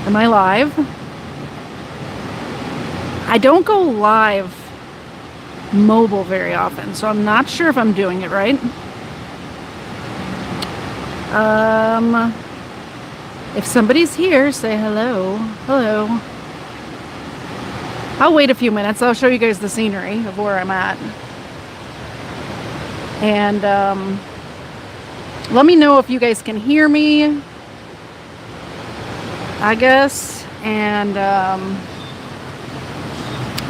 Am I live? I don't go live mobile very often, so I'm not sure if I'm doing it right. If somebody's here, say hello. Hello. I'll wait a few minutes. I'll show you guys the scenery of where I'm at. And let me know if you guys can hear me, I guess. And I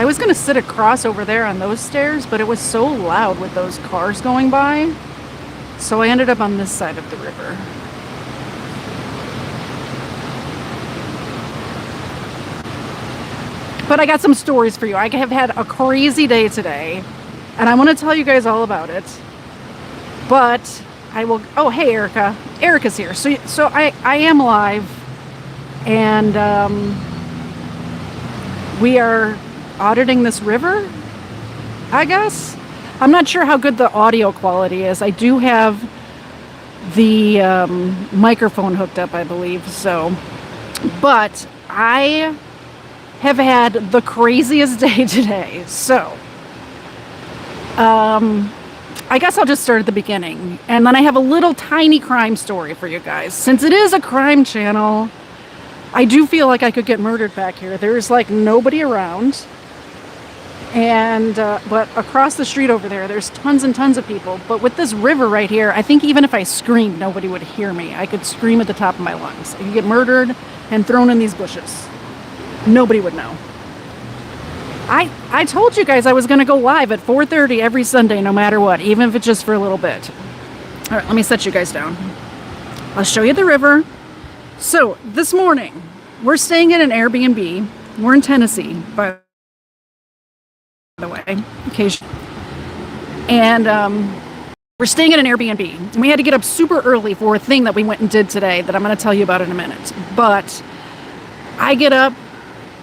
was going to sit across over there on those stairs, but it was so loud with those cars going by. So I ended up on this side of the river. But I got some stories for you. I have had a crazy day today, and I want to tell you guys all about it. But I will... Oh, hey, Erica. Erica's here. So I am live, and we are auditing this river, I guess. I'm not sure how good the audio quality is. I do have the microphone hooked up, I believe. So, but I have had the craziest day today. So, I guess I'll just start at the beginning. And then I have a little tiny crime story for you guys. Since it is a crime channel, I do feel like I could get murdered back here. There's like nobody around. And, but across the street over there, there's tons and tons of people. But with this river right here, I think even if I screamed, nobody would hear me. I could scream at the top of my lungs. I could get murdered and thrown in these bushes. Nobody would know. I told you guys I was going to go live at 4:30 every Sunday, no matter what, even if it's just for a little bit. All right, let me set you guys down. I'll show you the river. So this morning, we're staying at an Airbnb. We're in Tennessee, by the way, occasionally. And we're staying at an Airbnb. And we had to get up super early for a thing that we went and did today that I'm going to tell you about in a minute. But I get up,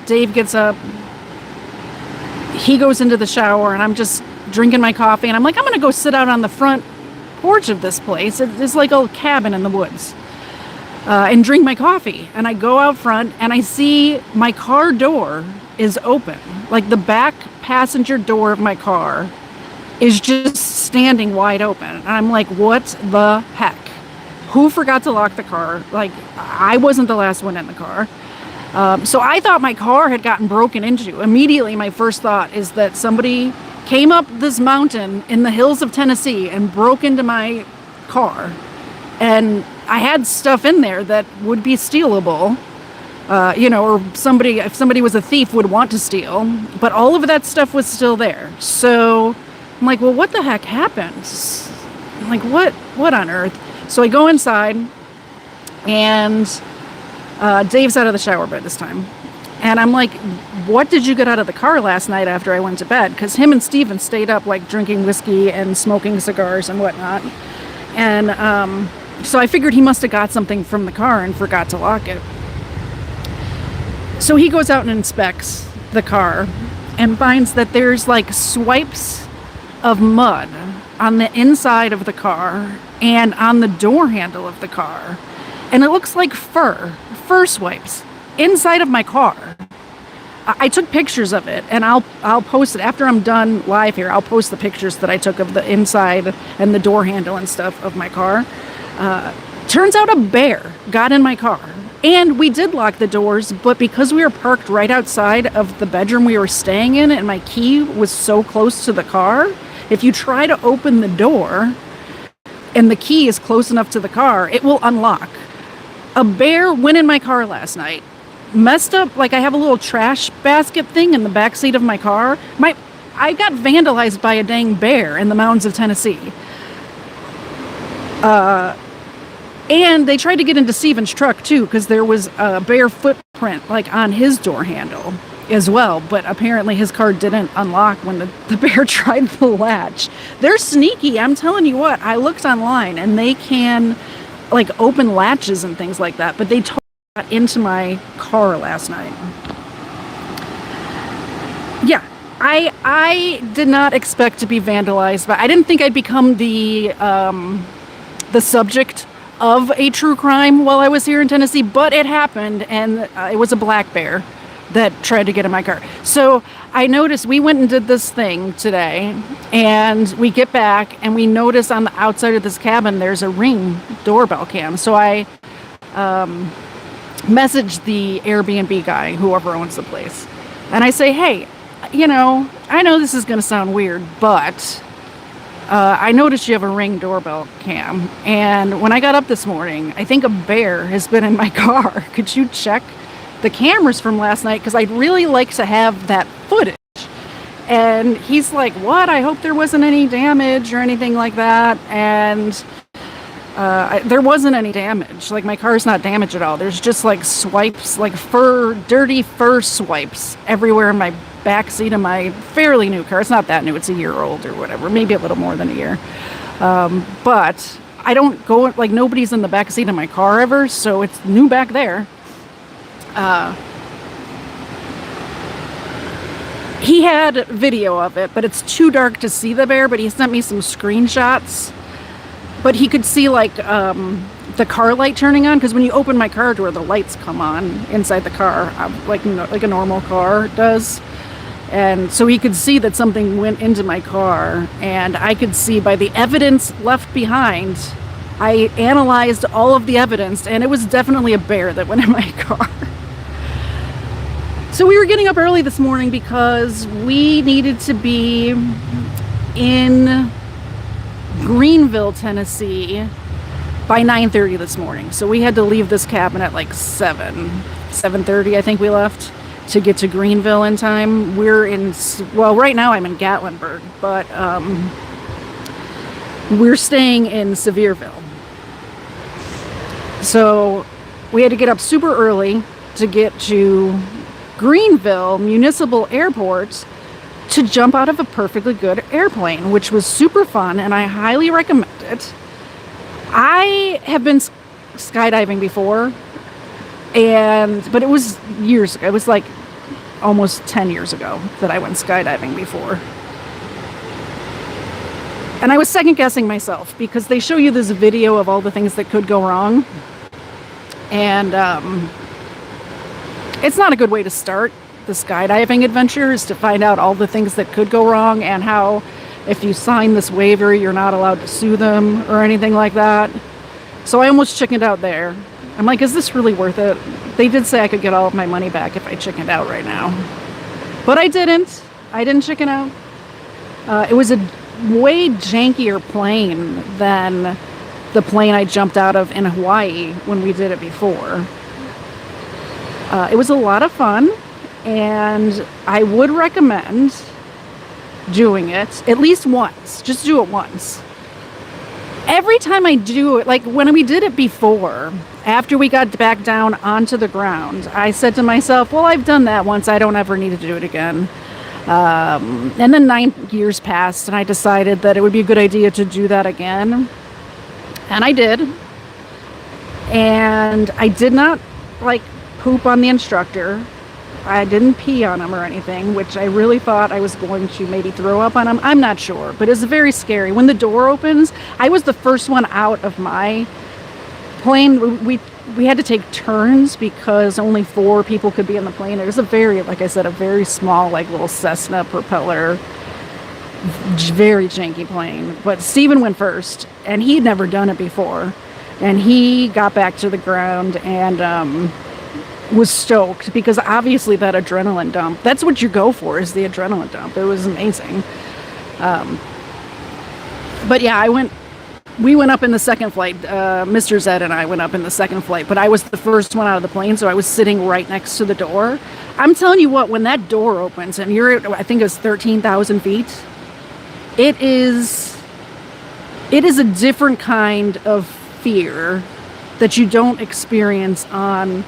Dave gets up, he goes into the shower, and I'm just drinking my coffee. And I'm like, I'm going to go sit out on the front porch of this place. It's like a cabin in the woods. And drink my coffee. And I go out front, and I see my car door is open. Like the back passenger door of my car is just standing wide open. And I'm like, what the heck? Who forgot to lock the car? Like, I wasn't the last one in the car. So I thought my car had gotten broken into. Immediately, my first thought is that somebody came up this mountain in the hills of Tennessee and broke into my car. And I had stuff in there that would be stealable, or if somebody was a thief, would want to steal. But all of that stuff was still there. So I'm like, well, what the heck happened? I'm like, what on earth? So I go inside, and Dave's out of the shower by this time. And I'm like, what did you get out of the car last night after I went to bed? Because him and Steven stayed up, like, drinking whiskey and smoking cigars and whatnot. And so I figured he must have got something from the car and forgot to lock it. So he goes out and inspects the car and finds that there's, like, swipes of mud on the inside of the car and on the door handle of the car. And it looks like fur swipes inside of my car. I took pictures of it, and I'll post it after I'm done live here. I'll post the pictures that I took of the inside and the door handle and stuff of my car. Turns out a bear got in my car, and we did lock the doors, but because we were parked right outside of the bedroom we were staying in, and my key was so close to the car, if you try to open the door and the key is close enough to the car, it will unlock. A bear went in my car last night, messed up, like I have a little trash basket thing in the back seat of my car. I got vandalized by a dang bear in the mountains of Tennessee. And they tried to get into Steven's truck too, because there was a bear footprint like on his door handle as well. But apparently his car didn't unlock when the bear tried the latch. They're sneaky. I'm telling you what, I looked online and they can like open latches and things like that, but they totally got into my car last night. Yeah, I did not expect to be vandalized, but I didn't think I'd become the subject of a true crime while I was here in Tennessee, but it happened, and it was a black bear that tried to get in my car. So I noticed we went and did this thing today, and we get back and we notice on the outside of this cabin there's a Ring doorbell cam. So I messaged the Airbnb guy, whoever owns the place, and I say, hey, you know, I know this is going to sound weird, but I noticed you have a Ring doorbell cam, and when I got up this morning, I think a bear has been in my car. Could you check the cameras from last night? Because I'd really like to have that footage. And he's like, what? I hope there wasn't any damage or anything like that. And there wasn't any damage. Like, my car's not damaged at all. There's just like swipes, like dirty fur swipes everywhere in my back seat of my fairly new car. It's not that new, it's a year old or whatever, maybe a little more than a year. But I don't go, like, nobody's in the back seat of my car ever, so it's new back there. He had video of it, but it's too dark to see the bear, but he sent me some screenshots. But he could see, like, the car light turning on, because when you open my car door, the lights come on inside the car, like a normal car does. And so he could see that something went into my car, and I could see by the evidence left behind, I analyzed all of the evidence, and it was definitely a bear that went in my car. So we were getting up early this morning because we needed to be in Greenville, Tennessee by 9:30 this morning. So we had to leave this cabin at like 7:30, I think we left, to get to Greenville in time. Well, right now I'm in Gatlinburg, but we're staying in Sevierville. So we had to get up super early to get to Greenville Municipal Airport to jump out of a perfectly good airplane, which was super fun, and I highly recommend it. I have been skydiving before, but it was years ago. It was like almost 10 years ago that I went skydiving before. And I was second guessing myself because they show you this video of all the things that could go wrong. And it's not a good way to start the skydiving adventure, is to find out all the things that could go wrong and how if you sign this waiver, you're not allowed to sue them or anything like that. So I almost chickened out there. I'm like, is this really worth it? They did say I could get all of my money back if I chickened out right now. But I didn't. I didn't chicken out. It was a way jankier plane than the plane I jumped out of in Hawaii when we did it before. It was a lot of fun, and I would recommend doing it at least once. Just do it once. Every time I do it, like when we did it before, after we got back down onto the ground, I said to myself, well, I've done that once. I don't ever need to do it again. And then 9 years passed, and I decided that it would be a good idea to do that again. And I did. And I did not, like, poop on the instructor. I didn't pee on him or anything, which I really thought I was going to maybe throw up on him. I'm not sure, but it's very scary. When the door opens, I was the first one out of my plane. We had to take turns because only 4 people could be in the plane. It was a very, like I said, a very small, like, little Cessna propeller, very janky plane. But Steven went first, and he'd never done it before. And he got back to the ground and was stoked because obviously that adrenaline dump, that's what you go for, is the adrenaline dump. It was amazing. But yeah, we went up in the second flight. Mr. Zed and I went up in the second flight, but I was the first one out of the plane, so I was sitting right next to the door. I'm telling you what, when that door opens and you're at, I think it was 13,000 feet, it is a different kind of fear that you don't experience on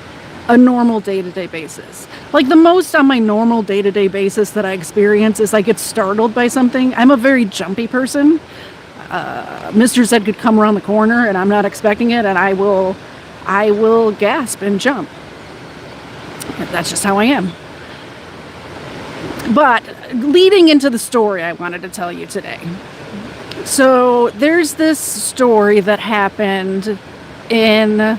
a normal day-to-day basis. Like, the most on my normal day-to-day basis that I experience is I get startled by something. I'm a very jumpy person. Mr. Zed could come around the corner and I'm not expecting it, and I will gasp and jump. That's just how I am. But leading into the story I wanted to tell you today. So there's this story that happened in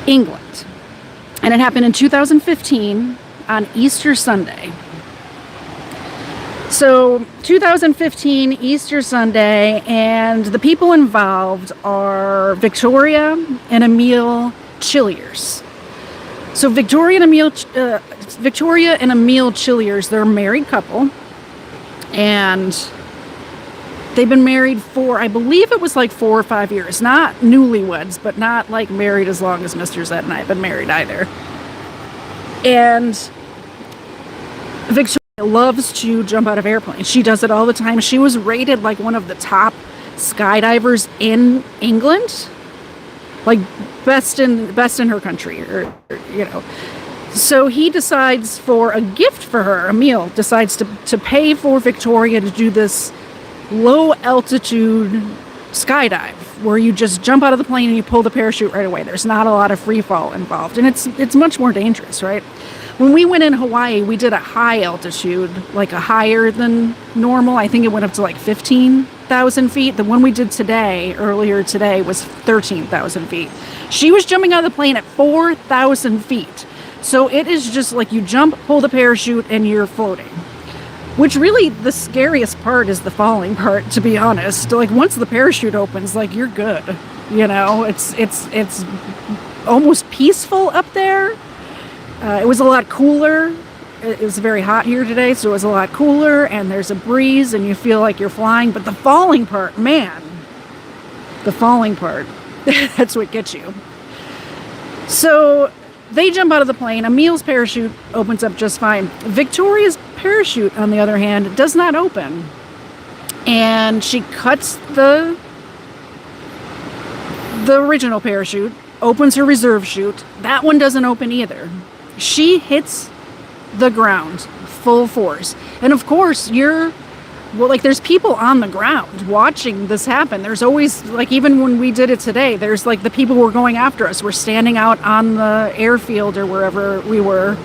England. And it happened in 2015 on Easter Sunday. So 2015 Easter Sunday, and the people involved are Victoria and Emil Chilliers. So Victoria and Emil Chilliers, they're a married couple, and they've been married for, I believe it was like 4 or 5 years. Not newlyweds, but not like married as long as Mr. Zed and I have been married either. And Victoria loves to jump out of airplanes. She does it all the time. She was rated like one of the top skydivers in England, like best in her country, or you know. So he decides, for a gift for her, Emil decides to pay for Victoria to do this low altitude skydive where you just jump out of the plane and you pull the parachute right away. There's not a lot of free fall involved, and it's much more dangerous, right? When we went in Hawaii, we did a high altitude, like a higher than normal. I think it went up to like 15,000 feet. The one we did earlier today, was 13,000 feet. She was jumping out of the plane at 4,000 feet. So it is just like you jump, pull the parachute, and you're floating. Which really, the scariest part is the falling part, to be honest. Like once the parachute opens, like you're good. You know, it's almost peaceful up there. It was a lot cooler. It was very hot here today, so it was a lot cooler, and there's a breeze, and you feel like you're flying. But the falling part, man, the falling part, that's what gets you. So they jump out of the plane. Emil's parachute opens up just fine. Victoria's parachute, on the other hand, does not open. And she cuts the original parachute, opens her reserve chute. That one doesn't open either. She hits the ground full force. And of course, there's people on the ground watching this happen. There's always, like, even when we did it today, there's like the people who were going after us. We're standing out on the airfield or wherever we were,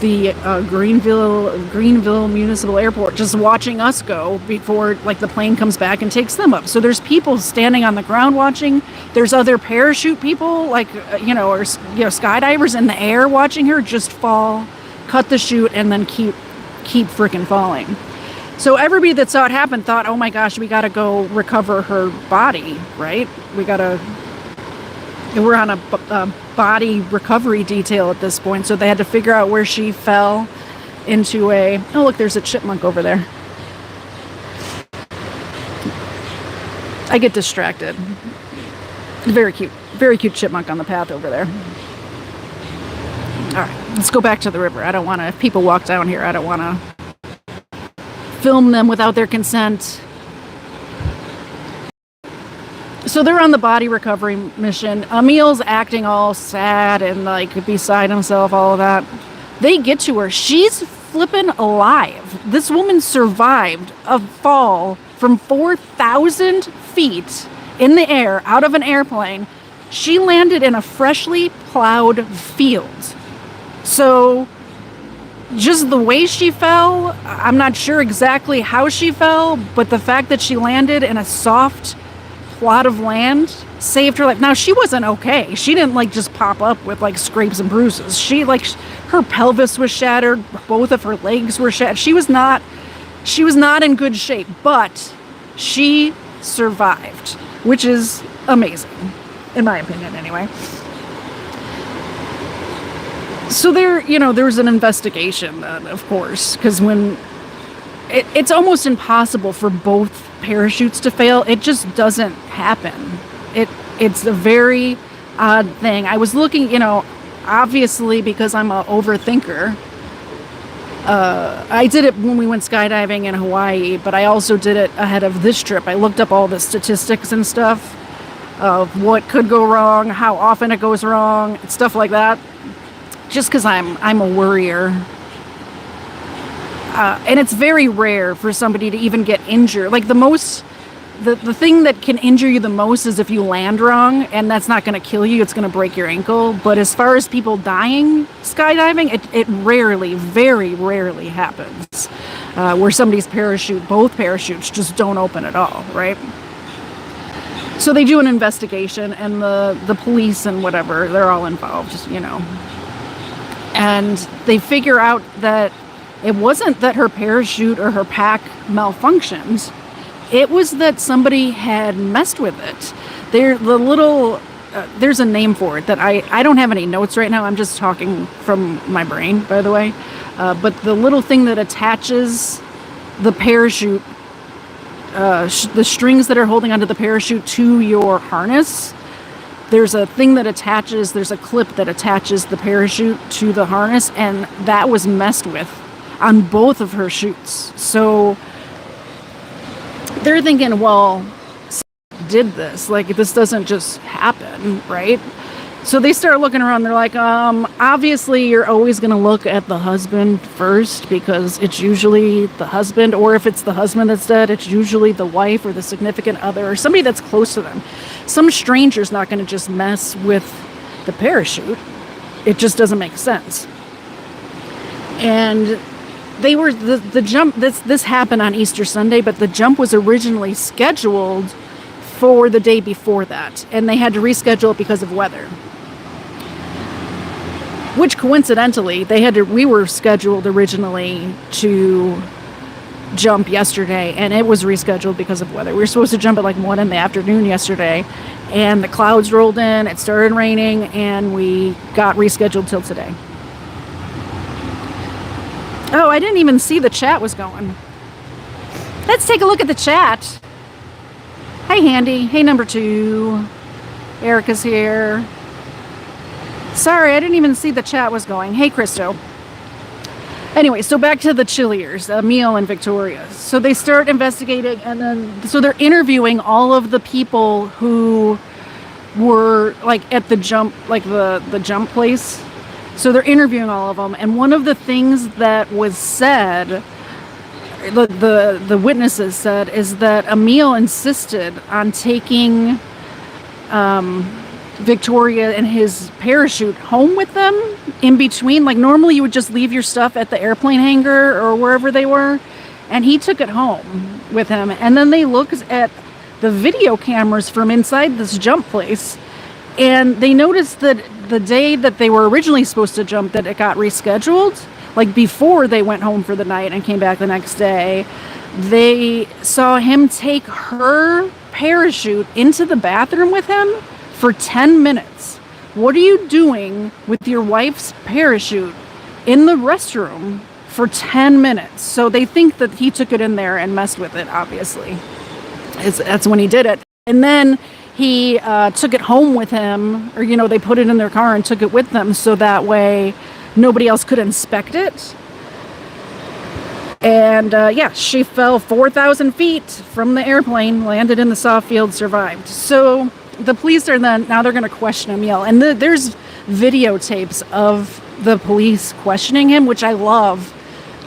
the Greenville Municipal Airport, just watching us go before like the plane comes back and takes them up. So there's people standing on the ground watching. There's other parachute people, like or skydivers in the air watching her just fall, cut the chute, and then keep freaking falling. So everybody that saw it happen thought, oh my gosh, we gotta go recover her body, right? We're on a body recovery detail at this point, so they had to figure out where she fell into oh look, there's a chipmunk over there. I get distracted. Very cute chipmunk on the path over there. All right, let's go back to the river. If people walk down here, I don't want to film them without their consent. So they're on the body recovery mission. Emil's acting all sad and like beside himself, all of that. They get to her. She's flipping alive. This woman survived a fall from 4,000 feet in the air out of an airplane. She landed in a freshly plowed field. So just the way she fell, I'm not sure exactly how she fell, but the fact that she landed in a soft plot of land saved her life. Now, she wasn't okay. She didn't like just pop up with like scrapes and bruises. Her pelvis was shattered, both of her legs were shattered. She was not in good shape, but she survived, which is amazing, in my opinion anyway. So there was an investigation then, of course, because when it's almost impossible for both parachutes to fail. It just doesn't happen. It's a very odd thing. I was looking, obviously because I'm an overthinker. I did it when we went skydiving in Hawaii, but I also did it ahead of this trip. I looked up all the statistics and stuff of what could go wrong, how often it goes wrong, stuff like that. Just because I'm a worrier. And it's very rare for somebody to even get injured. Like the thing that can injure you the most is if you land wrong, and that's not going to kill you, it's going to break your ankle. But as far as people dying skydiving, it rarely, very rarely happens. Where somebody's both parachutes just don't open at all, right? So they do an investigation, and the police and whatever, they're all involved, you know. And they figure out that it wasn't that her parachute or her pack malfunctioned. It was that somebody had messed with it. There's a name for it that I don't have any notes right now. I'm just talking from my brain, by the way. But the little thing that attaches the parachute, the strings that are holding onto the parachute to your harness, there's a clip that attaches the parachute to the harness, and that was messed with on both of her chutes. So they're thinking, well, did this? Like, this doesn't just happen, right? So they start looking around. They're like, obviously you're always going to look at the husband first, because it's usually the husband, or if it's the husband that's dead, it's usually the wife or the significant other or somebody that's close to them. Some stranger's not going to just mess with the parachute. It just doesn't make sense. And they were the jump. This happened on Easter Sunday, but the jump was originally scheduled for the day before that, and they had to reschedule it because of weather. Which coincidentally, we were scheduled originally to jump yesterday, and it was rescheduled because of weather. We were supposed to jump at like 1 in the afternoon yesterday, and the clouds rolled in, it started raining, and we got rescheduled till today. Oh, I didn't even see the chat was going. Let's take a look at the chat. Hi, Handy. Hey, number 2. Erica's here. Sorry, I didn't even see the chat was going. Hey, Christo. Anyway, so back to the Chilliers, Emil and Victoria. So they start investigating, and then so they're interviewing all of the people who were like at the jump, like the jump place. So they're interviewing all of them, and one of the things that was said, the witnesses said, is that Emil insisted on taking Victoria and his parachute home with them in between. Like, normally you would just leave your stuff at the airplane hangar or wherever they were, and he took it home with him. And then they looked at the video cameras from inside this jump place, and they noticed that the day that they were originally supposed to jump, that it got rescheduled. Like, before they went home for the night and came back the next day, they saw him take her parachute into the bathroom with him for 10 minutes. What are you doing with your wife's parachute in the restroom for 10 minutes? So they think that he took it in there and messed with it, obviously. That's when he did it. And then he took it home with him, or, you know, they put it in their car and took it with them so that way nobody else could inspect it. And yeah, she fell 4,000 feet from the airplane, landed in the soft field, survived. So the police are now they're going to question Emil, and there's videotapes of the police questioning him, which I love.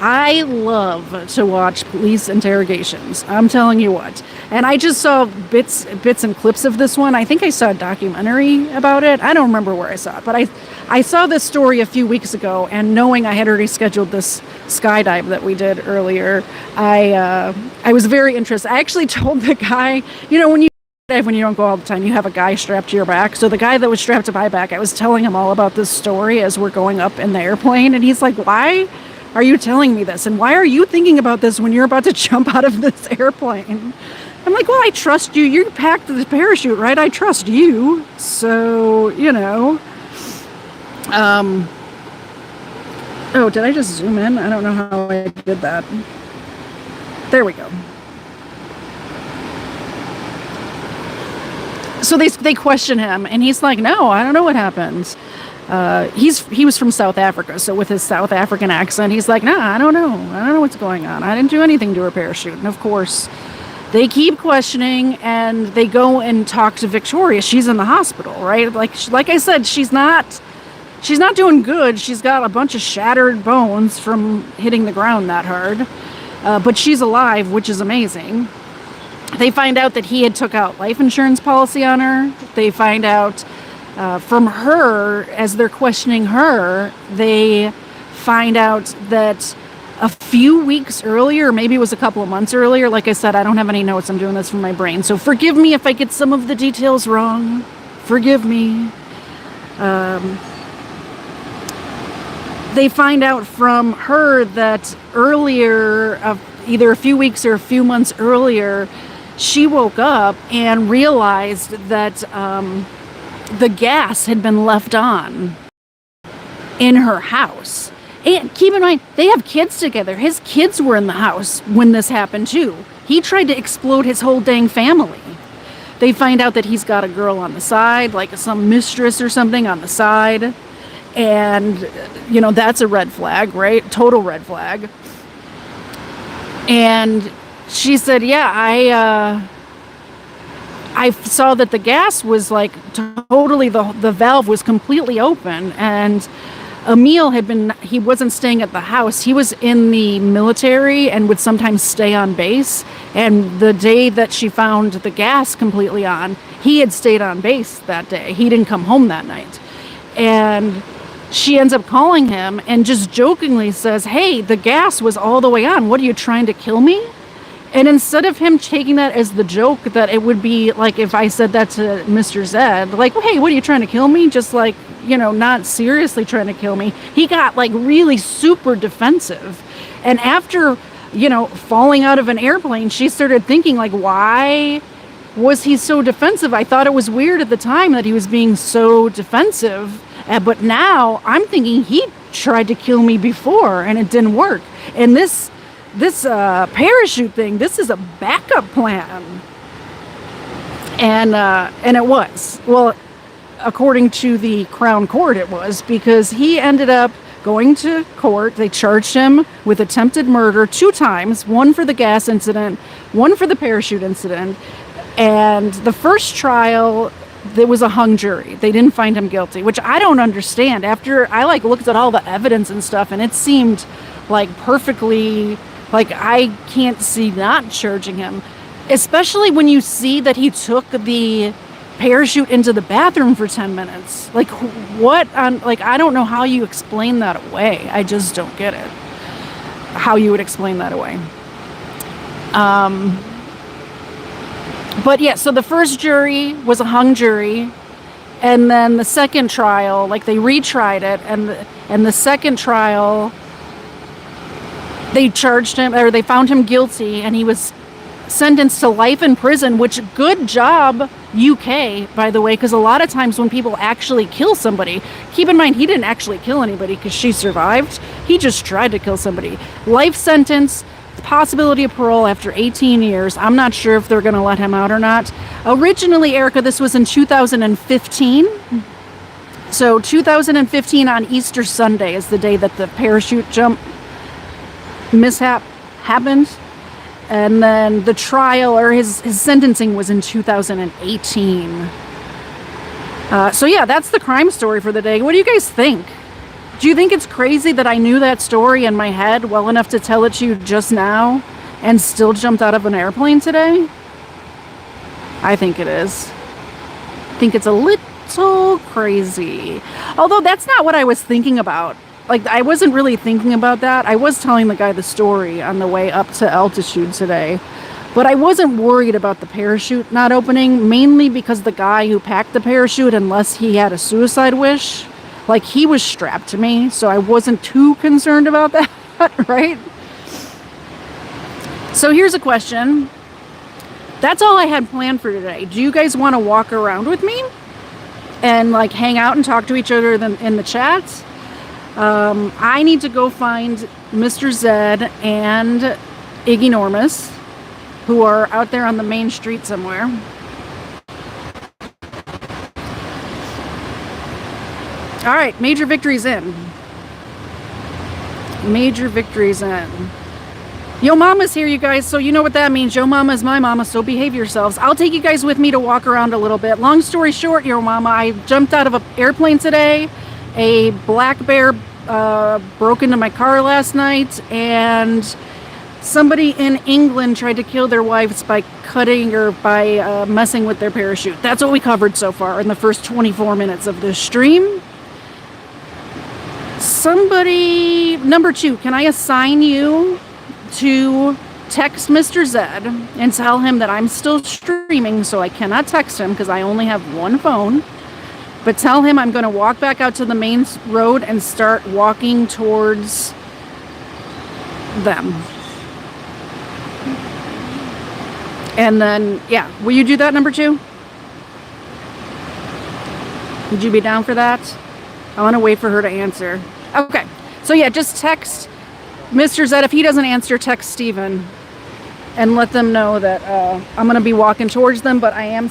I love to watch police interrogations. I'm telling you what. And I just saw bits and clips of this one. I think I saw a documentary about it. I don't remember where I saw it, but I saw this story a few weeks ago, and knowing I had already scheduled this skydive that we did earlier, I was very interested. I actually told the guy, you know, when you don't go all the time, you have a guy strapped to your back. So the guy that was strapped to my back, I was telling him all about this story as we're going up in the airplane, and he's like, why are you telling me this? And why are you thinking about this when you're about to jump out of this airplane? I'm like, well, I trust you. You packed the parachute, right? I trust you. So, you know. Oh, did I just zoom in? I don't know how I did that. There we go. So they question him, and he's like, no, I don't know what happened. He was from South Africa, so with his South African accent, he's like, nah, I don't know what's going on. I didn't do anything to her parachute. And of course, they keep questioning, and they go and talk to Victoria. She's in the hospital, right? Like I said, she's not doing good. She's got a bunch of shattered bones from hitting the ground that hard, but she's alive, which is amazing. They find out that he had took out life insurance policy on her. They find out from her, as they're questioning her, they find out that a few weeks earlier, maybe it was a couple of months earlier. Like I said, I don't have any notes. I'm doing this from my brain. So forgive me if I get some of the details wrong. Forgive me. They find out from her that earlier, either a few weeks or a few months earlier, she woke up and realized that the gas had been left on in her house. And keep in mind, they have kids together. His kids were in the house when this happened too. He tried to explode his whole dang family. They find out that he's got a girl on the side, like some mistress or something on the side. And, you know, that's a red flag, right? Total red flag. And she said, yeah, I saw that the gas was like totally, the valve was completely open. And Emil he wasn't staying at the house. He was in the military and would sometimes stay on base. And the day that she found the gas completely on, he had stayed on base that day. He didn't come home that night. And she ends up calling him and just jokingly says, hey, the gas was all the way on. What, are you trying to kill me? And instead of him taking that as the joke that it would be like if I said that to Mr. Zed, like, hey, what, are you trying to kill me? Just like, you know, not seriously trying to kill me. He got like really super defensive. And after, you know, falling out of an airplane, she started thinking like, why was he so defensive? I thought it was weird at the time that he was being so defensive. But now I'm thinking he tried to kill me before and it didn't work. And this parachute thing, this is a backup plan. And it was. Well, according to the Crown Court, it was, because he ended up going to court. They charged him with attempted murder 2 times, one for the gas incident, one for the parachute incident. And the first trial, there was a hung jury. They didn't find him guilty, which I don't understand. After I like looked at all the evidence and stuff, and it seemed like perfectly, like I can't see not charging him, especially when you see that he took the parachute into the bathroom for 10 minutes. Like what on, like, I don't know how you explain that away. I just don't get it. How you would explain that away. But yeah, so the first jury was a hung jury, and then the second trial, like they retried it, and the second trial, they charged him, or they found him guilty, and he was sentenced to life in prison, which, good job, UK, by the way, because a lot of times when people actually kill somebody, keep in mind, he didn't actually kill anybody because she survived. He just tried to kill somebody. Life sentence, possibility of parole after 18 years. I'm not sure if they're going to let him out or not. Originally, Erica, this was in 2015. So 2015 on Easter Sunday is the day that the parachute jump mishap happened. And then the trial, or his sentencing, was in 2018. So yeah, that's the crime story for the day. What do you guys think? Do you think it's crazy that I knew that story in my head well enough to tell it to you just now and still jumped out of an airplane today? I think it is. I think it's a little crazy. Although that's not what I was thinking about. Like, I wasn't really thinking about that. I was telling the guy the story on the way up to altitude today. But I wasn't worried about the parachute not opening, mainly because the guy who packed the parachute, unless he had a suicide wish, like, he was strapped to me, so I wasn't too concerned about that, right? So here's a question. That's all I had planned for today. Do you guys want to walk around with me and, like, hang out and talk to each other in the chat? I need to go find Mr. Zed and Iggy Normus, who are out there on the main street somewhere. All right, major victories in. Major victories in. Yo Mama's here, you guys, so you know what that means. Yo Mama's my mama, so behave yourselves. I'll take you guys with me to walk around a little bit. Long story short, Yo Mama, I jumped out of an airplane today. A black bear broke into my car last night, and somebody in England tried to kill their wives by cutting or by messing with their parachute. That's what we covered so far in the first 24 minutes of this stream. Somebody, number 2, can I assign you to text Mr. Zed and tell him that I'm still streaming, so I cannot text him because I only have one phone. But tell him I'm going to walk back out to the main road and start walking towards them. And then, yeah, will you do that, number 2? Would you be down for that? I want to wait for her to answer. Okay, so yeah, just text Mr. Zed. If he doesn't answer, text Steven and let them know that I'm going to be walking towards them, but I am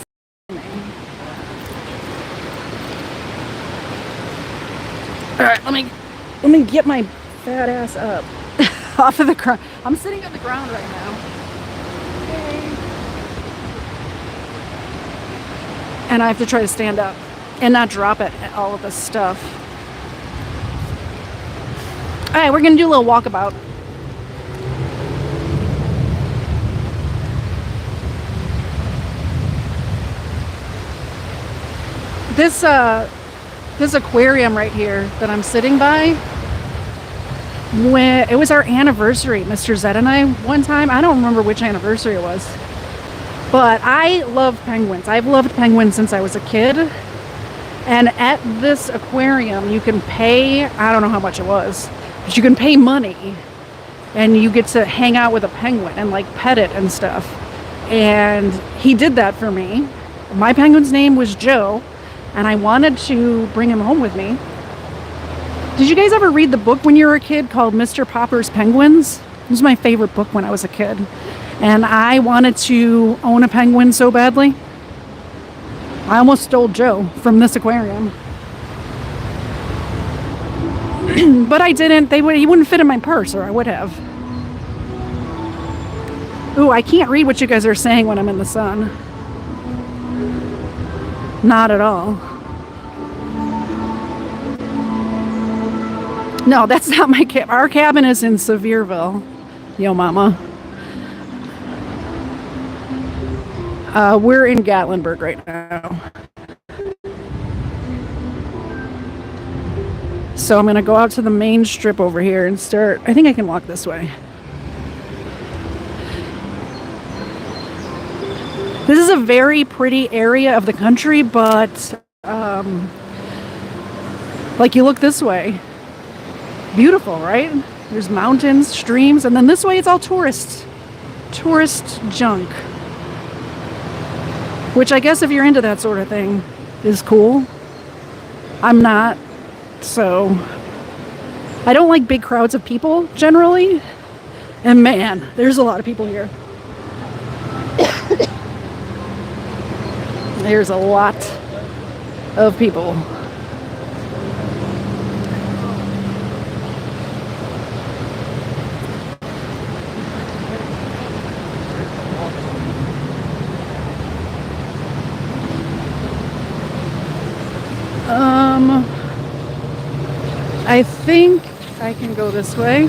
streaming. All right, let me get my fat ass up off of the ground. I'm sitting on the ground right now. Okay. And I have to try to stand up and not drop it at all of this stuff. All right, we're gonna do a little walkabout. This aquarium right here that I'm sitting by, when it was our anniversary, Mr. Zed and I, one time, I don't remember which anniversary it was, but I love penguins. I've loved penguins since I was a kid. And at this aquarium, you can pay, I don't know how much it was, but you can pay money and you get to hang out with a penguin and like pet it and stuff. And he did that for me. My penguin's name was Joe, and I wanted to bring him home with me. Did you guys ever read the book when you were a kid called Mr. Popper's Penguins? It was my favorite book when I was a kid. And I wanted to own a penguin so badly. I almost stole Joe from this aquarium. But I didn't. He wouldn't fit in my purse, or I would have. Ooh, I can't read what you guys are saying when I'm in the sun. Not at all. No, that's not my cabin. Our cabin is in Sevierville. Yo, mama. We're in Gatlinburg right now. So I'm going to go out to the main strip over here and start. I think I can walk this way. This is a very pretty area of the country, but like you look this way, beautiful, right? There's mountains, streams, and then this way it's all tourist junk. Which I guess if you're into that sort of thing is cool. I'm not, so I don't like big crowds of people generally. And man, there's a lot of people here. There's a lot of people. I think I can go this way.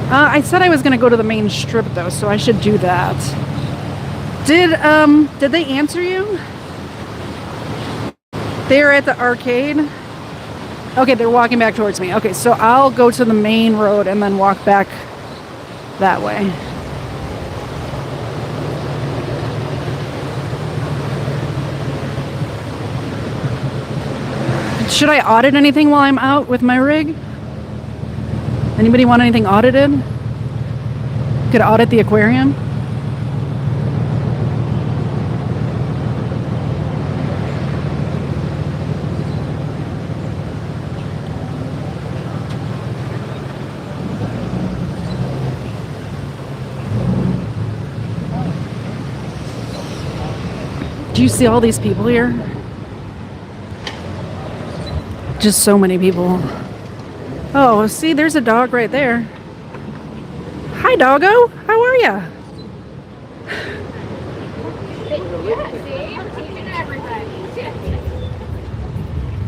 I said I was going to go to the main strip though, so I should do that. Did they answer you? They're at the arcade. Okay, they're walking back towards me. Okay, so I'll go to the main road and then walk back that way. Should I audit anything while I'm out with my rig? Anybody want anything audited? Could audit the aquarium? Do you see all these people here? Just so many people. Oh, see, there's a dog right there. Hi, doggo. How are ya?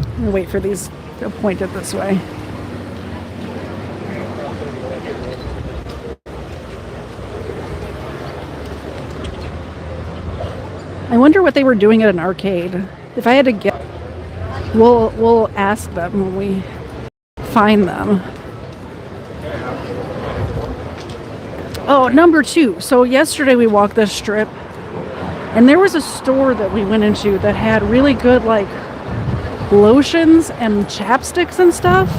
I'm gonna wait for these to point it this way. I wonder what they were doing at an arcade. If I had to guess, we'll ask them when we find them. Oh, number 2. So yesterday we walked this strip, and there was a store that we went into that had really good like lotions and chapsticks and stuff,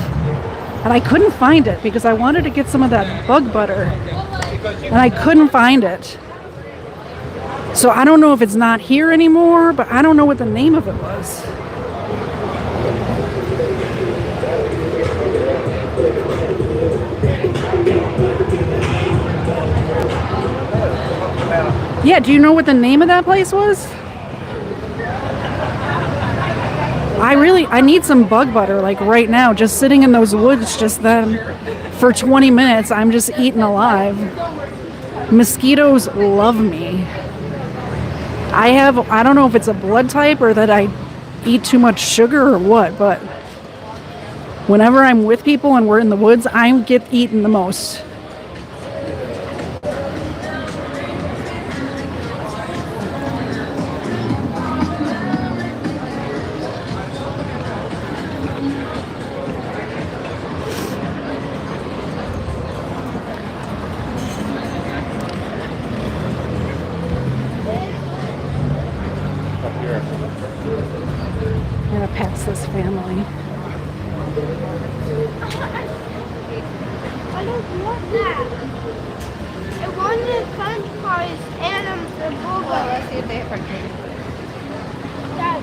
and I couldn't find it because I wanted to get some of that bug butter, and I couldn't find it. So I don't know if it's not here anymore, but I don't know what the name of it was. Yeah, do you know what the name of that place was? I need some bug butter like right now, just sitting in those woods just then for 20 minutes. I'm just eaten alive. Mosquitoes love me. I don't know if it's a blood type or that I eat too much sugar or what, but whenever I'm with people and we're in the woods, I get eaten the most. I'm gonna pass this family. I don't want that. I wanted french fries and a burger. Well, let's see if they have french fries. Dad,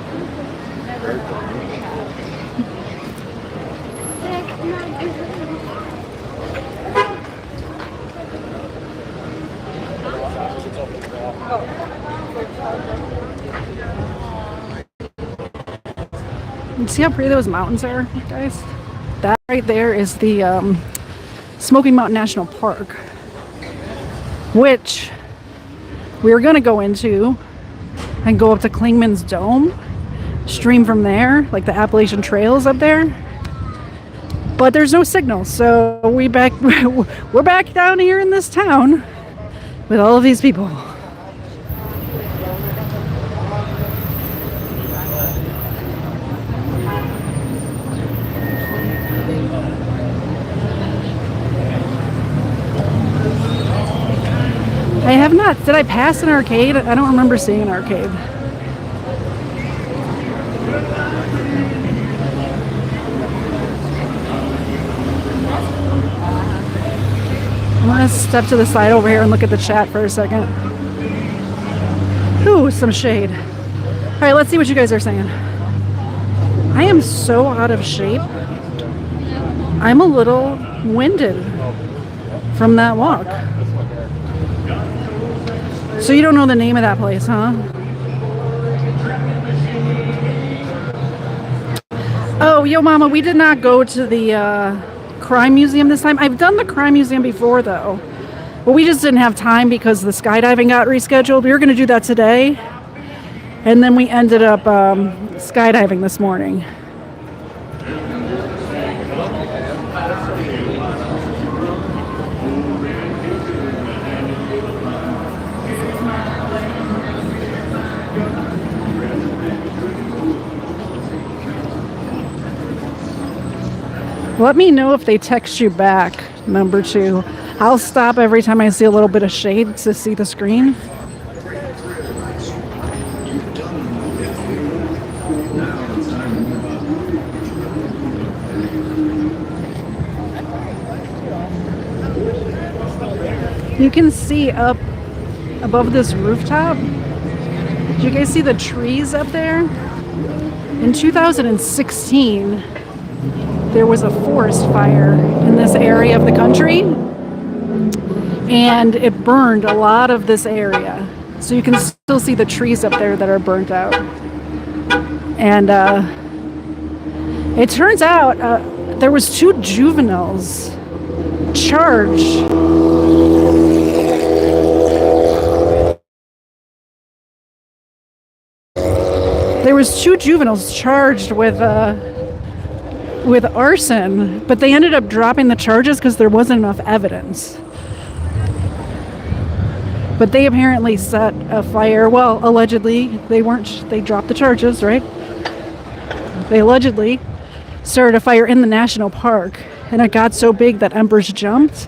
See how pretty those mountains are, guys? That right there is the Smoky Mountain National Park, which we were going to go into and go up to Klingman's Dome, stream from there, like the Appalachian Trails up there. But there's no signal, so we're back down here in this town with all of these people. I have not. Did I pass an arcade? I don't remember seeing an arcade. I'm gonna step to the side over here and look at the chat for a second. Ooh, some shade. All right, let's see what you guys are saying. I am so out of shape. I'm a little winded from that walk. So you don't know the name of that place, huh? Oh, yo mama, we did not go to the crime museum this time. I've done the crime museum before though. But we just didn't have time because the skydiving got rescheduled. We were gonna do that today. And then we ended up skydiving this morning. Let me know if they text you back, number 2. I'll stop every time I see a little bit of shade to see the screen. You can see up above this rooftop. Do you guys see the trees up there? In 2016, there was a forest fire in this area of the country, and it burned a lot of this area. So you can still see the trees up there that are burnt out. And it turns out there was 2 juveniles charged. There was 2 juveniles charged with arson, but they ended up dropping the charges because there wasn't enough evidence. But they apparently set a fire. Well, allegedly, they dropped the charges, right? They allegedly started a fire in the national park, and it got so big that embers jumped.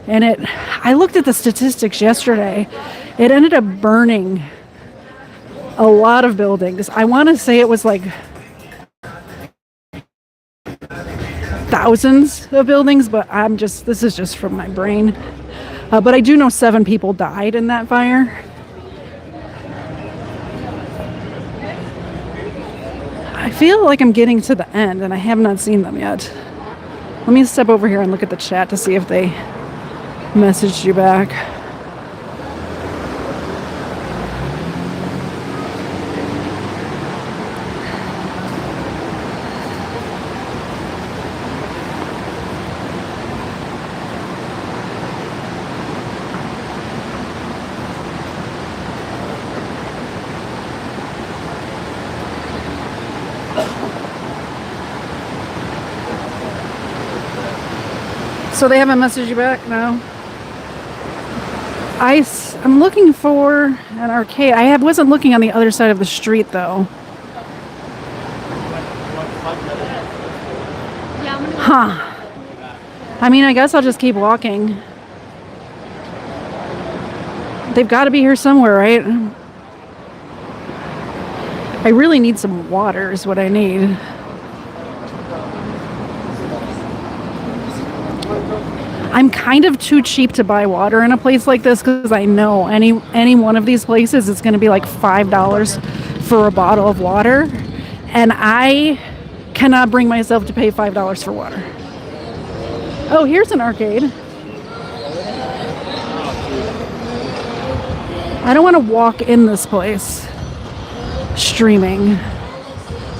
And I looked at the statistics yesterday. It ended up burning a lot of buildings. I want to say it was like thousands of buildings, but this is just from my brain. But I do know 7 people died in that fire. I feel like I'm getting to the end and I have not seen them yet. Let me step over here and look at the chat to see if they messaged you back. So they haven't messaged you back? No. I'm looking for an arcade. I wasn't looking on the other side of the street though. Huh. I mean, I guess I'll just keep walking. They've got to be here somewhere, right? I really need some water is what I need. I'm kind of too cheap to buy water in a place like this because I know any one of these places is going to be like $5 for a bottle of water, and I cannot bring myself to pay $5 for water. Oh, here's an arcade. I don't want to walk in this place streaming.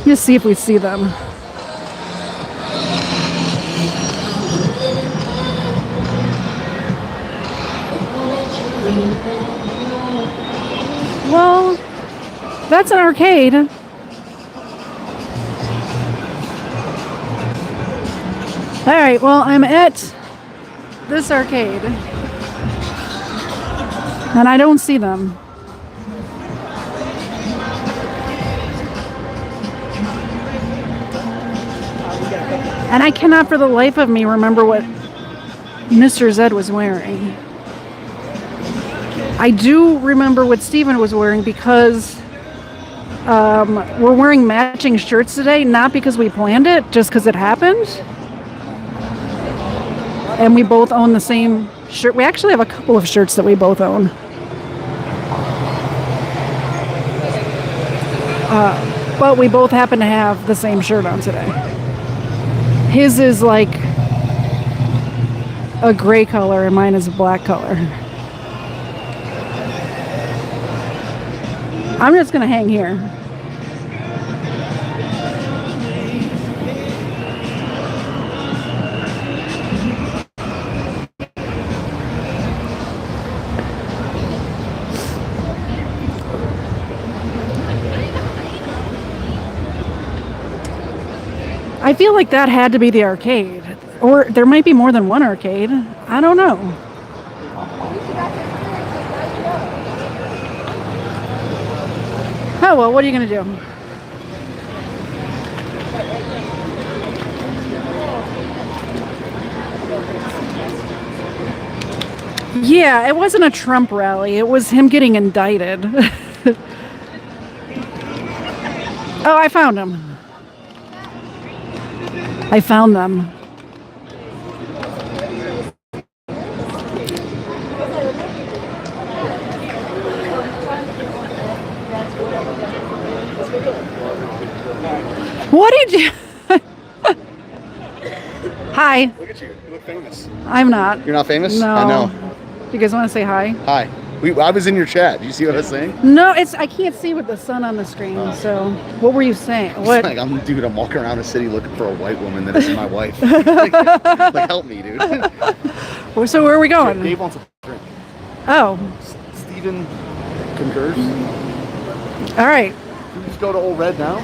Just see if we see them. Well, that's an arcade. All right, well, I'm at this arcade, and I don't see them. And I cannot for the life of me remember what Mr. Zed was wearing. I do remember what Steven was wearing because we're wearing matching shirts today, not because we planned it, just because it happened. And we both own the same shirt. We actually have a couple of shirts that we both own. But we both happen to have the same shirt on today. His is like a gray color and mine is a black color. I'm just going to hang here. I feel like that had to be the arcade. Or there might be more than one arcade. I don't know. Oh, well, what are you going to do? Yeah, it wasn't a Trump rally. It was him getting indicted. Oh, I found him. I found them. What did you... Hi. Look at you. You look famous. I'm not. You're not famous? No. I know. You guys want to say hi? Hi. I was in your chat. Do you see what I was saying? No, I can't see with the sun on the screen. So, what were you saying? What? Like, I'm walking around the city looking for a white woman that isn't my wife. like, help me, dude. So where are we going? Dave wants a drink. Oh. Steven concurs. All right. Can we just go to Old Red now?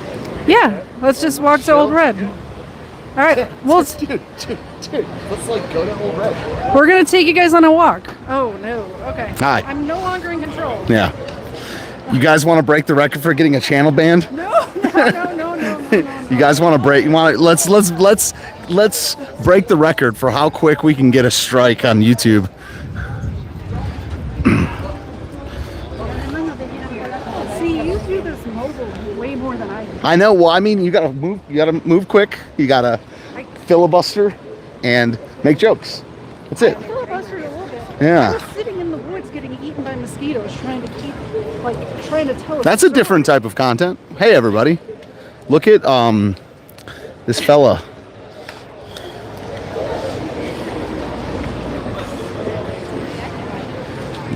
Yeah. Let's just walk to Old Red. All right. Well, dude. Let's go to Old Red. We're gonna take you guys on a walk. Oh no. Okay. Hi. I'm no longer in control. Yeah. You guys want to break the record for getting a channel banned? No. You guys want to break? You want? Let's break the record for how quick we can get a strike on YouTube. See, you do this mobile way more than I do. I know. Well, I mean, you gotta move. You gotta move quick. You gotta filibuster and make jokes. That's it. I filibustered a little bit. Yeah. I was sitting in the woods getting eaten by mosquitoes, trying to tell. That's a different type of content. Hey, everybody, look at this fella.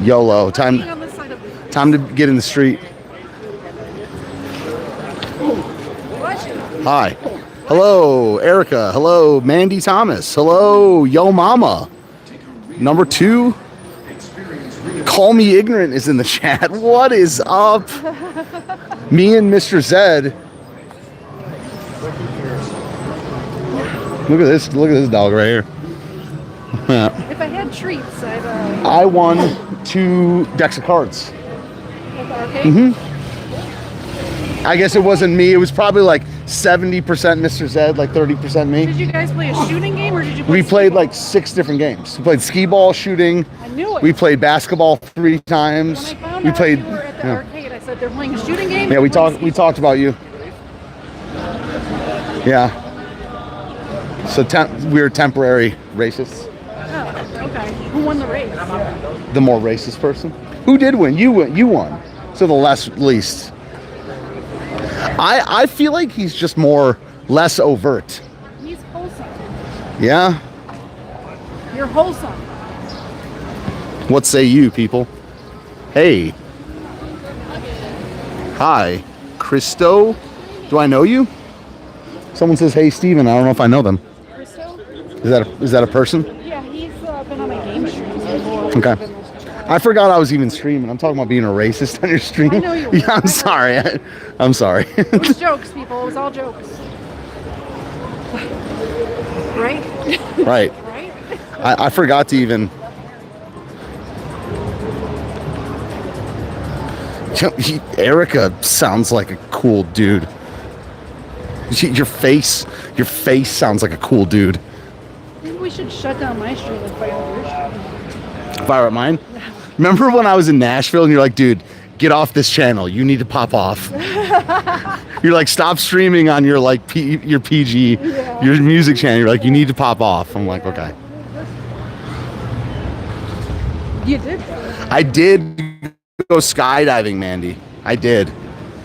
YOLO. Time to get in the street. Hi. Hello, Erica. Hello, Mandy Thomas. Hello, Yo Mama. Number 2, Call Me Ignorant is in the chat. What is up? Me and Mr. Zed. Look at this. Look at this dog right here. If I had treats, I won 2 decks of cards. at the arcade. I guess it wasn't me. It was probably like 70% Mr. Zed, like 30% me. Did you guys play a shooting game or did you play We played skee-ball? like 6 different games. We played skee ball, shooting. I knew it. We played basketball 3 times. When I found We out played. you were at the Yeah, arcade, I said they're playing a shooting game. yeah, we talked about you. Yeah. So we were temporary racists. Oh, okay. Who won the race? The more racist person. Who did win? You win. You won. So the least. I feel like he's just less overt. He's wholesome. Yeah. You're wholesome. What say you, people? Hey. Hi, Christo. Do I know you? Someone says, "Hey, Steven." I don't know if I know them. Christo? Is that a person? Yeah, he's been on my game streams before. Okay. I forgot I was even streaming. I'm talking about being a racist on your stream. I know you were. Yeah, I'm sorry. I'm sorry. It was jokes, people. It was all jokes. Right? Right. Right? I forgot to even. Erica sounds like a cool dude. Your face sounds like a cool dude. Maybe we should shut down my stream and fight on your stream. Fire at mine. Remember when I was in Nashville and you're like, dude, get off this channel. You need to pop off. You're like, stop streaming on your like your PG, your music channel. You're like, you need to pop off. I'm like, okay. You did? I did go skydiving, Mandy. I did.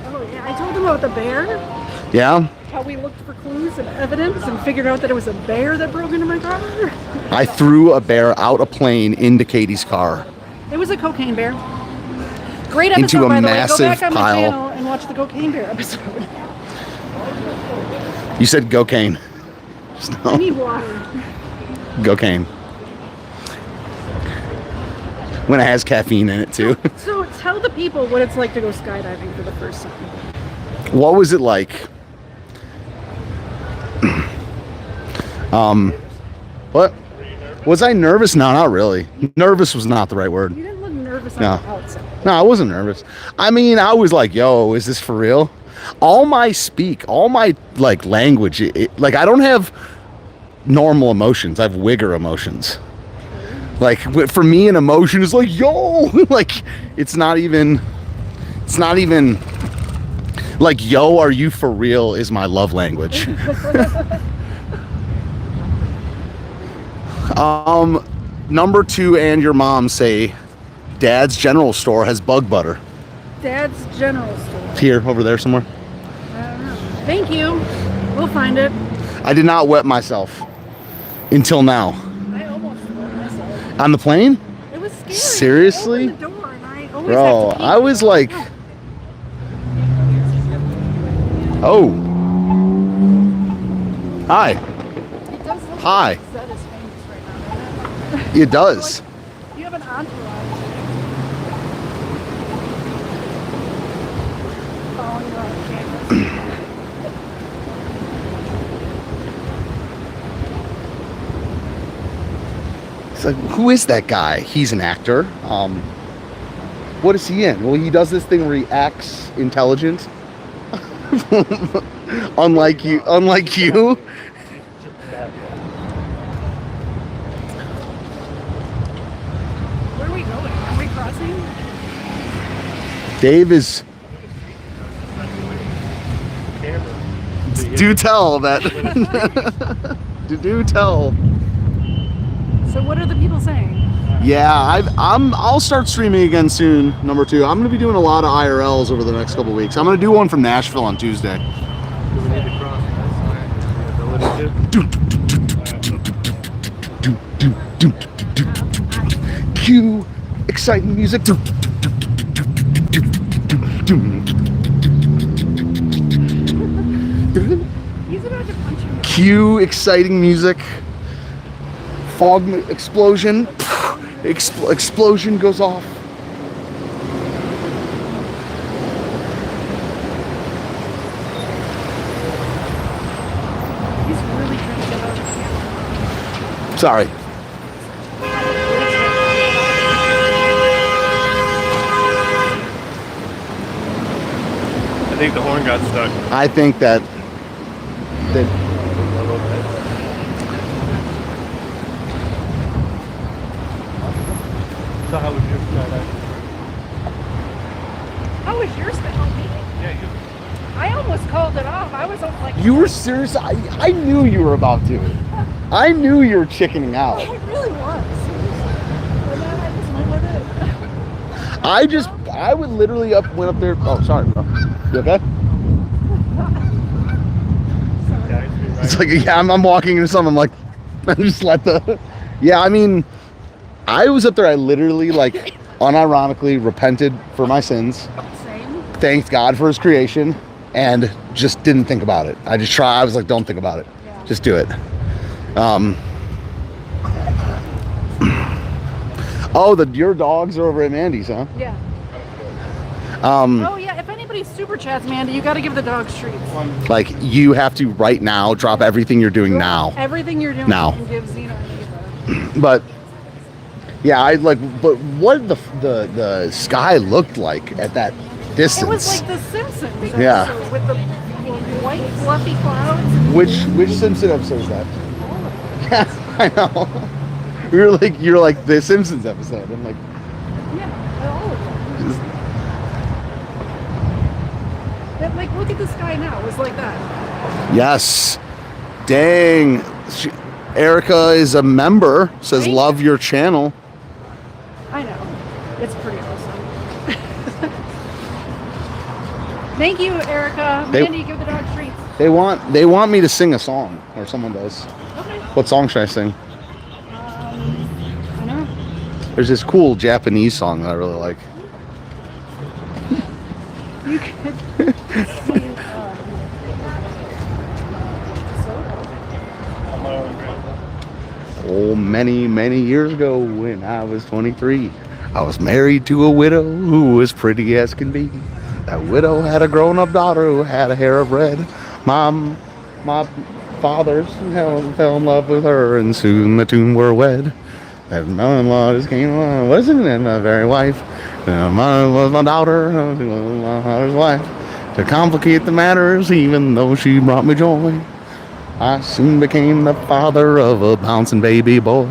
Oh, yeah. I told him about the bear. Yeah. How we looked for clues and evidence and figured out that it was a bear that broke into my car. I threw a bear out a plane into Katie's car. It was a cocaine bear. Great episode, Into a by the way. Go massive back on my pile. channel and watch the cocaine bear episode. You said cocaine. I need water. Cocaine. When it has caffeine in it too. So tell the people what it's like to go skydiving for the first time. What was it like? What? Was I nervous? No, not really. Nervous was not the right word. You didn't look nervous on No. the outside. No, I wasn't nervous. I mean, I was like, yo, is this for real? All my like language, like I don't have normal emotions. I have wigger emotions. Like for me, an emotion is like, yo, like it's not even like, yo, are you for real is my love language. Number 2 and your mom say Dad's General Store has bug butter. Dad's General Store. Here, over there somewhere. I don't know. Thank you. We'll find it. I did not wet myself until now. I almost wet myself. On the plane? It was scary. Seriously? I opened the door and I always Bro, have to I was like, oh. Hi. It does look Hi. like Zed is famous right now. It does. You have an entourage. Following you on cameras. It's like, who is that guy? He's an actor. What is he in? Well, he does this thing where he acts intelligent. Unlike you. Unlike you. Where are we going? Are we crossing? Dave is. Do tell that. do tell. So what are the people saying? Yeah, I'll start streaming again soon. Number 2, I'm gonna be doing a lot of IRLs over the next couple weeks. I'm gonna do one from Nashville on Tuesday. Do we need to cross the ability to? Cue exciting music. He's about to punch you. Cue exciting music. Fog explosion. Explosion goes off. He's really trying to get out of the camera. Sorry. I think the horn got stuck. I think that So how would you skydiving? How was yours to help me? Yeah, you. I almost called it off. I was like, you were serious. I knew you were about to. I knew you were chickening out. I really was. But then I just went with it. I would literally went up there. Oh, sorry, bro. You okay? Yeah, you'd be right. It's like, yeah, I'm walking into something. I'm like, I just let the. Yeah, I mean, I was up there. I literally, like, unironically repented for my sins, Same. thanked God for His creation, and just didn't think about it. I just I was like, don't think about it. Yeah. Just do it. Oh, your dogs are over at Mandy's, huh? Yeah. Um, Oh yeah. If anybody super chats, Mandy, you got to give the dogs treats. like you have to right now drop everything you're doing now. Everything you're doing Now. and give Xena and Eva. But yeah, but what the sky looked like at that distance. It was like The Simpsons. Yeah. episode with the white fluffy clouds. And Which Simpson episode is that? Yeah, I know. You're like the Simpsons episode. I'm like, yeah, all of them. But like, look at the sky now. It was like that. yes, dang. Erica is a member. Says Thank love your channel. I know. It's pretty awesome. Thank you, Erica. They- Mandy, give the dog treats. They want me to sing a song, or someone does. Okay. What song should I sing? I know. There's this cool Japanese song that I really like. You could see, I'm my own grandpa. Oh, many years ago when I was 23, I was married to a widow who was pretty as can be. That widow had a grown-up daughter who had a hair of red. My father fell in love with her, and soon the two were wed. That mother-in-law just came along, wasn't it my very wife? Mine was my daughter, she was my father's wife. To complicate the matters, even though she brought me joy, I soon became the father of a bouncing baby boy.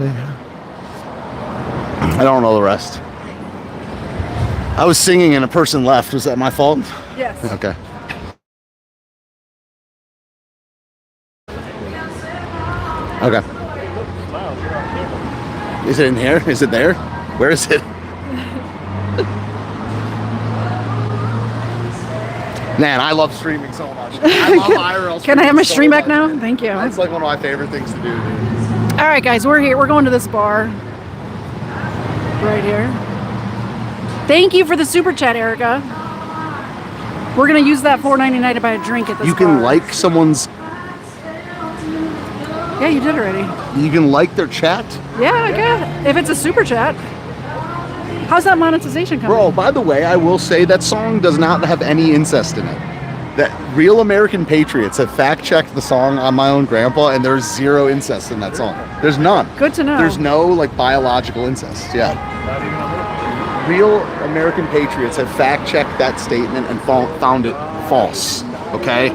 I don't know the rest. I was singing and a person left. Was that my fault? yes. Okay. Okay. Is it in here? Is it there? Where is it? Man, I love streaming so much. I love IRL. Can I have my so stream back much. now? Thank you. It's like one of my favorite things to do, dude. All right, guys, we're here. We're going to this bar right here. Thank you for the super chat, Erica. We're gonna use that $4.99 to buy a drink at this You can bar. like someone's. Yeah, you did already. You can like their chat. Yeah, I guess. If it's a super chat. How's that monetization coming? Bro, by the way, I will say that song does not have any incest in it. That Real American Patriots have fact-checked the song On My Own Grandpa, and there's zero incest in that song. There's none. Good to know. There's no like biological incest. Yeah. Not even a little. Real American Patriots have fact-checked that statement and found it false. Okay?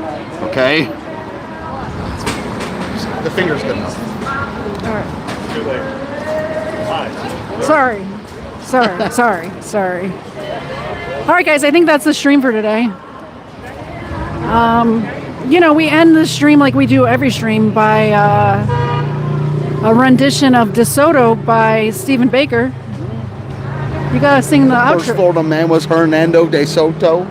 Okay? The finger's good enough. All right. Too late. Hi. Sorry. All right, guys, I think that's the stream for today. You know, we end the stream like we do every stream by a rendition of DeSoto by Stephen Baker. You gotta sing the First outro. Florida man was Hernando de Soto.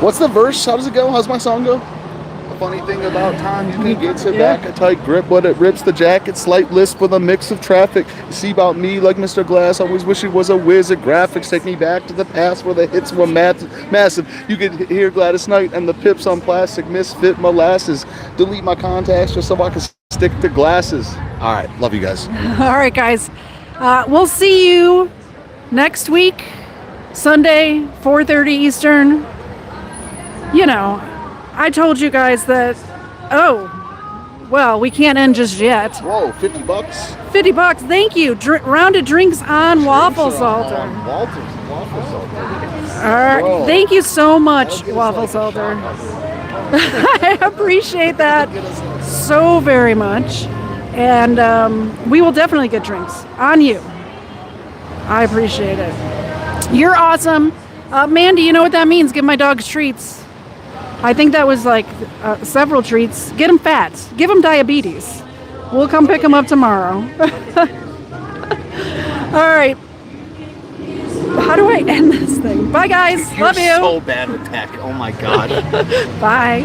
What's the verse? How does it go? How's my song go? A funny thing about time, you can get it back. A tight grip, but it rips the jacket. Slight lisp with a mix of traffic. You see about me like Mr. Glass. Always wish it was a whiz at graphics. Take me back to the past where the hits were massive. You could hear Gladys Knight and the Pips on plastic. Misfit molasses. Delete my contacts just so I can stick to glasses. All right, love you guys. All right, guys. We'll see you next week, Sunday, 4:30 Eastern. You know, I told you guys that, well, we can't end just yet. Whoa, $50? $50, thank you. Rounded drinks on Waffle Salter. Waffle Salter. All right, Whoa. thank you so much, Get us Waffle like a Salter. shot. I appreciate that so very much. And we will definitely get drinks on you. I appreciate it. You're awesome. Mandy, you know what that means? Give my dogs treats. I think that was like several treats. Get them fat. Give them diabetes. We'll come pick them up tomorrow. All right. How do I end this thing? Bye, guys. You're Love you. so bad with tech. Oh my God. Bye.